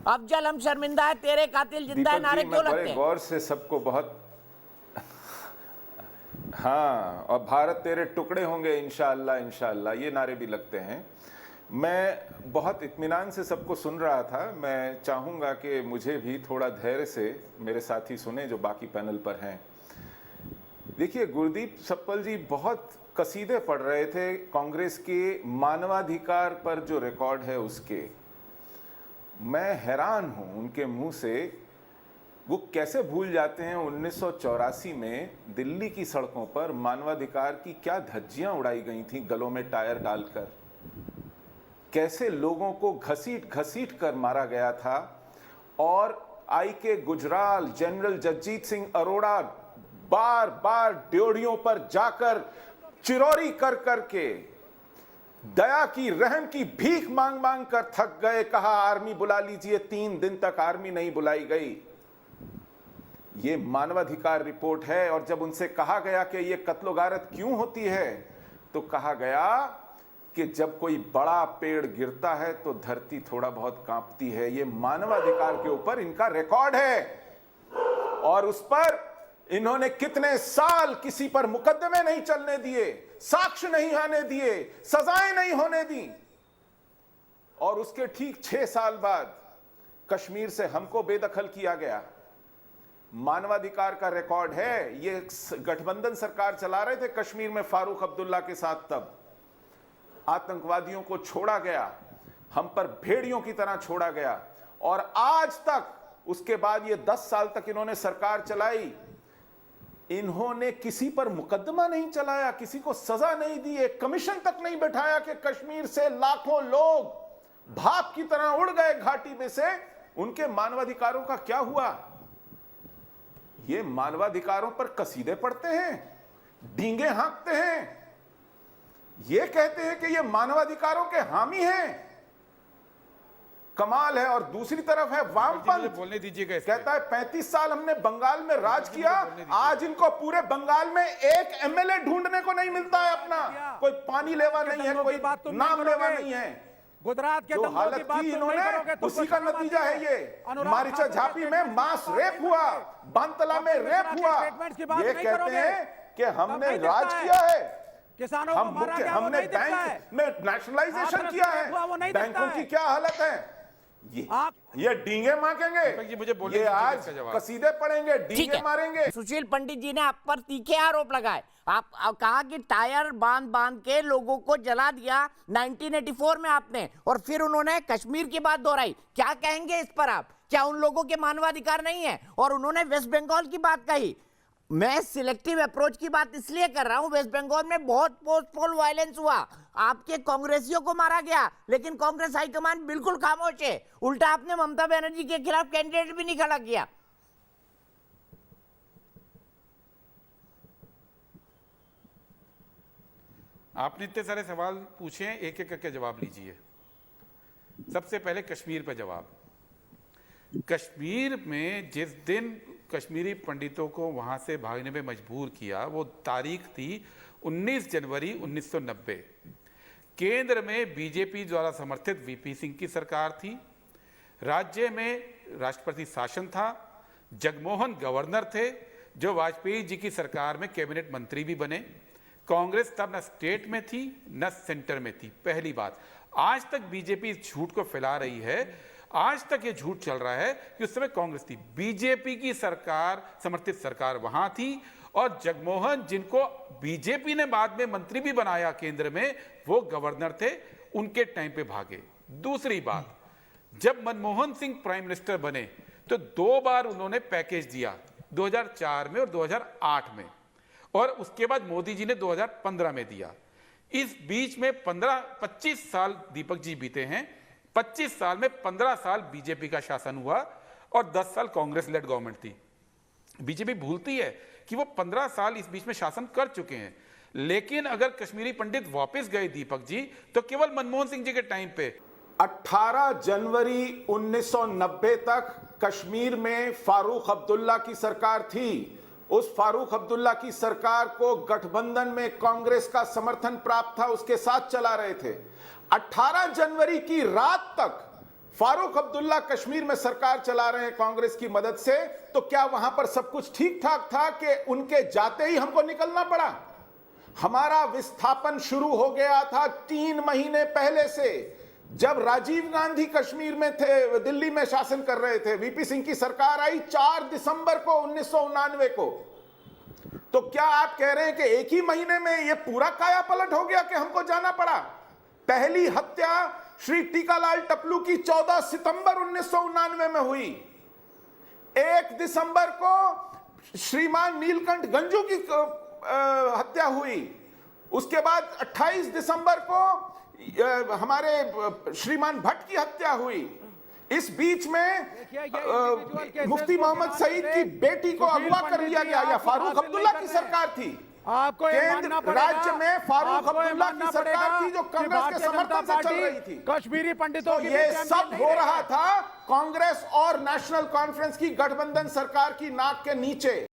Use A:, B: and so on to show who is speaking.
A: अफजल हम शर्मिंदा है, तेरे कातिल जिंदा है, नारे क्यों लगते हैं?
B: गौर से सबको बहुत हाँ, और भारत तेरे टुकड़े होंगे इंशाअल्लाह इंशाअल्लाह, ये नारे भी लगते हैं। मैं बहुत इत्मीनान से सबको सुन रहा था। मैं चाहूँगा कि मुझे भी थोड़ा धैर्य से मेरे साथी सुने जो बाकी पैनल पर हैं। देखिए, गुरदीप सप्पल जी बहुत कसीदे पढ़ रहे थे कांग्रेस के मानवाधिकार पर जो रिकॉर्ड है उसके। मैं हैरान हूँ उनके मुंह से, वो कैसे भूल जाते हैं 1984 में दिल्ली की सड़कों पर मानवाधिकार की क्या धज्जियां उड़ाई गई थी गलों में टायर डालकर, कैसे लोगों को घसीट घसीट कर मारा गया था। और आई.के. गुजराल, जनरल जगजीत सिंह अरोड़ा बार बार ड्योढ़ियों पर जाकर चिरौरी कर करके दया की, रहम की भीख मांग मांग कर थक गए। कहा आर्मी बुला लीजिए, 3 दिन तक आर्मी नहीं बुलाई गई। ये मानवाधिकार रिपोर्ट है। और जब उनसे कहा गया कि ये कत्लो गारत क्यों होती है, तो कहा गया कि जब कोई बड़ा पेड़ गिरता है तो धरती थोड़ा बहुत कांपती है। ये मानवाधिकार के ऊपर इनका रिकॉर्ड है। और उस पर इन्होंने कितने साल किसी पर मुकदमे नहीं चलने दिए, साक्ष्य नहीं आने दिए, सजाएं नहीं होने दी। और उसके ठीक 6 साल बाद कश्मीर से हमको बेदखल किया गया। मानवाधिकार का रिकॉर्ड है। ये गठबंधन सरकार चला रहे थे कश्मीर में फारूक अब्दुल्ला के साथ, तब आतंकवादियों को छोड़ा गया, हम पर भेड़ियों की तरह छोड़ा गया। और आज तक, उसके बाद ये 10 साल तक इन्होंने सरकार चलाई, इन्होंने किसी पर मुकदमा नहीं चलाया, किसी को सजा नहीं दी, एक कमीशन तक नहीं बैठाया कि कश्मीर से लाखों लोग भाप की तरह उड़ गए घाटी में से, उनके मानवाधिकारों का क्या हुआ? ये मानवाधिकारों पर कसीदे पढ़ते हैं, डींगे हाँकते हैं, ये कहते हैं कि ये मानवाधिकारों के हामी हैं। कमाल है। और दूसरी तरफ है वामपंथ,
C: बोलने दीजिएगा।
B: कहता है 35 साल हमने बंगाल में राज किया, आज इनको पूरे बंगाल में एक एमएलए ढूंढने को नहीं मिलता है अपना, कोई पानी लेवा नहीं है, कोई नाम लेवा नहीं है।
D: गुजरात के
B: जो हालत की इन्होंने, उसी का नतीजा है ये। मारिचा झापी में मास रेप हुआ, बांतला में रेप हुआ। ये कहते हैं कि हमने राज किया है,
D: किसानों को मारा गया,
B: हमने बैंक में नेशनलाइजेशन किया है। बैंकों की क्या हालत है? ये डींगे मांगेंगे,
C: मुझे बोलने
B: ये आज कसीदे पढ़ेंगे, डींगे मारेंगे।
A: सुशील पंडित जी ने आप पर तीखे आरोप लगाए। आप कहा कि टायर बांध बांध के लोगों को जला दिया 1984 में आपने, और फिर उन्होंने कश्मीर की बात दोहराई। क्या कहेंगे इस पर आप? क्या उन लोगों के मानवाधिकार नहीं है? और उन्होंने वेस्ट बंगाल की बात कही। मैं सिलेक्टिव अप्रोच की बात इसलिए कर रहा हूं, वेस्ट बंगाल में बहुत पोल वायलेंस हुआ, आपके कांग्रेसियों को मारा गया, लेकिन कांग्रेस हाईकमान बिल्कुल खामोश है। उल्टा आपने ममता बनर्जी के खिलाफ कैंडिडेट भी नहीं खड़ा किया।
C: आपने इतने सारे सवाल पूछे हैं, एक एक करके जवाब लीजिए। सबसे पहले कश्मीर पर जवाब। कश्मीर में जिस दिन कश्मीरी पंडितों को वहां से भागने में मजबूर किया, वो तारीख थी 19 जनवरी 1990। केंद्र में बीजेपी द्वारा समर्थित वीपी सिंह की सरकार थी, राज्य में राष्ट्रपति शासन था, जगमोहन गवर्नर थे, जो वाजपेयी जी की सरकार में कैबिनेट मंत्री भी बने। कांग्रेस तब न स्टेट में थी न सेंटर में थी। पहली बात, आज तक बीजेपी इस झूठ को फैला रही है, आज तक ये झूठ चल रहा है कि उस समय कांग्रेस थी। बीजेपी की सरकार, समर्थित सरकार वहां थी, और जगमोहन, जिनको बीजेपी ने बाद में मंत्री भी बनाया केंद्र में, वो गवर्नर थे, उनके टाइम पे भागे। दूसरी बात, जब मनमोहन सिंह प्राइम मिनिस्टर बने तो 2 बार उन्होंने पैकेज दिया, 2004 में और 2008 में, और उसके बाद मोदी जी ने 2015 में दिया। इस बीच में 25 साल दीपक जी बीते हैं। 25 साल में 15 साल बीजेपी का शासन हुआ और 10 साल कांग्रेस लेड गवर्नमेंट थी। बीजेपी भूलती है कि वो 15 साल इस बीच में शासन कर चुके हैं। लेकिन अगर कश्मीरी पंडित वापस गए दीपक जी, तो केवल मनमोहन सिंह जी के टाइम पे
B: 18 जनवरी 1990 तक कश्मीर में फारूक अब्दुल्ला की सरकार थी। उस फारूक अब्दुल्ला की सरकार को गठबंधन में कांग्रेस का समर्थन प्राप्त था, उसके साथ चला रहे थे। 18 जनवरी की रात तक फारूक अब्दुल्ला कश्मीर में सरकार चला रहे हैं कांग्रेस की मदद से, तो क्या वहां पर सब कुछ ठीक ठाक था कि उनके जाते ही हमको निकलना पड़ा? हमारा विस्थापन शुरू हो गया था 3 महीने पहले से, जब राजीव गांधी कश्मीर में थे, दिल्ली में शासन कर रहे थे। वीपी सिंह की सरकार आई 4 दिसंबर को 1989 को। तो क्या आप कह रहे हैं कि एक ही महीने में यह पूरा काया पलट हो गया कि हमको जाना पड़ा? पहली हत्या श्री टीकालाल टपलू की 14 सितंबर 1989 में हुई। 1 दिसंबर को श्रीमान नीलकंठ गंजू की हत्या हुई। उसके बाद 28 दिसंबर को हमारे श्रीमान भट्ट की हत्या हुई। इस बीच में मुफ्ती मोहम्मद सईद की बेटी को अगवा कर लिया गया। या फारूक अब्दुल्ला की सरकार थी?
D: आपको ये मानना
B: केंद्र
D: पड़ेगा
B: राज्य में फारूक
D: आपको ये
B: अब्दुल्ला
D: मानना
B: की सरकार
D: पड़ेगा
B: थी जो
D: कि
B: कांग्रेस के
D: भारतीय जनता
B: समर्थन से चल
D: पार्टी
B: रही थी।
D: कश्मीरी पंडितों
B: तो
D: की
B: ये
D: भी
B: सब
D: चैंपियन
B: हो
D: नहीं
B: रहा
D: रहे।
B: था कांग्रेस और नेशनल कॉन्फ्रेंस की गठबंधन सरकार की नाक के नीचे।